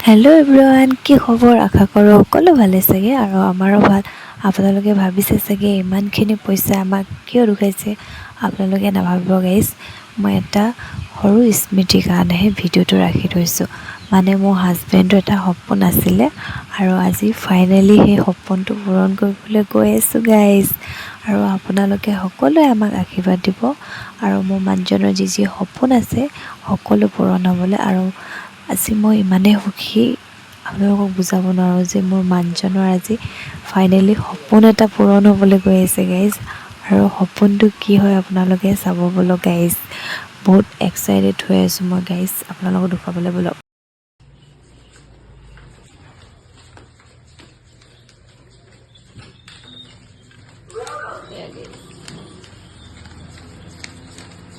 Hello' everyone, কি খবৰ? আশা কৰোঁ সকলো ভালে চাগে আৰু আমাৰো ভাল। আপোনালোকে ভাবিছে চাগে ইমানখিনি পইচা আমাক কিয় দুখাইছে। আপোনালোকে নাভাবিব গাইজ, মই এটা সৰু স্মৃতিৰ কাৰণেহে ভিডিঅ'টো ৰাখি থৈছোঁ। মানে মোৰ হাজবেণ্ডৰ এটা সপোন আছিলে আৰু আজি ফাইনেলি সেই সপোনটো পূৰণ কৰিবলৈ গৈ আছোঁ গাইজ। আৰু আপোনালোকে সকলোৱে আমাক আশীৰ্বাদ দিব আৰু মোৰ মানুহজনৰ যি সপোন আছে সকলো পূৰণ হ'বলৈ। আৰু আজি মই ইমানেই সুখী, আপোনালোকক বুজাব নোৱাৰোঁ যে মোৰ মানুহজনৰ আজি ফাইনেলি সপোন এটা পূৰণ হ'বলৈ গৈ আছে গাইজ। আৰু সপোনটো কি হয় আপোনালোকে চাব বলক গাইজ। বহুত এক্সাইটেড হৈ আছোঁ মই গাইজ, আপোনালোকক দেখুৱাবলৈ বলক।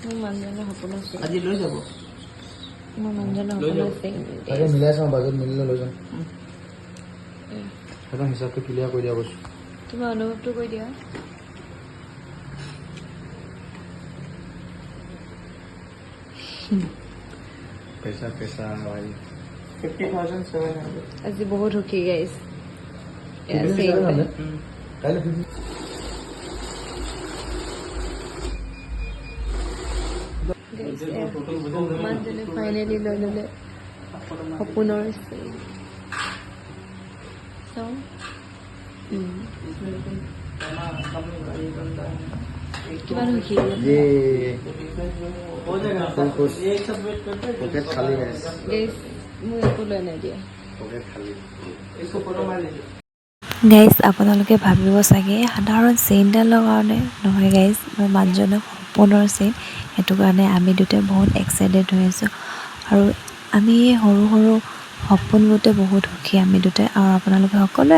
মোৰ মানুহজনৰ সপোন আছে, আজি লৈ যাব। মোৰ মানুহজনৰ সপোন আছে। তাকে মিলাই চাওঁ, বাজেট মিলিলে লৈ যাম। সেইখন হিচাপটো ক্লিয়াৰ কৰি দিয়া কৈছোঁ। তুমি অনুভৱটো কৈ দিয়া। পইচা ভাই 50,700 আজি বহুত সুখী গাইজ। কাইলৈ মানুহজনে ফাইনেলি লৈ ল'লে সপোনৰ চাওঁ। কিমান সুখী ये पॉकेट खाली है, গাইজ, মোক একো লৈ নাই দিয়া पॉकेट खाली। গাইজ। আপোনালোকে ভাবিব চাগে সাধাৰণ চেইনডালৰ কাৰণে নহয় গাইজ, মোৰ মানুহজনৰ সপোনৰ চেইন। সেইটো কাৰণে আমি দুটাই বহুত এক্সাইটেড হৈ আছোঁ আৰু আমি এই সৰু সৰু সপোনবোৰতে বহুত সুখী আমি দুটাই। আৰু আপোনালোকে সকলোৱে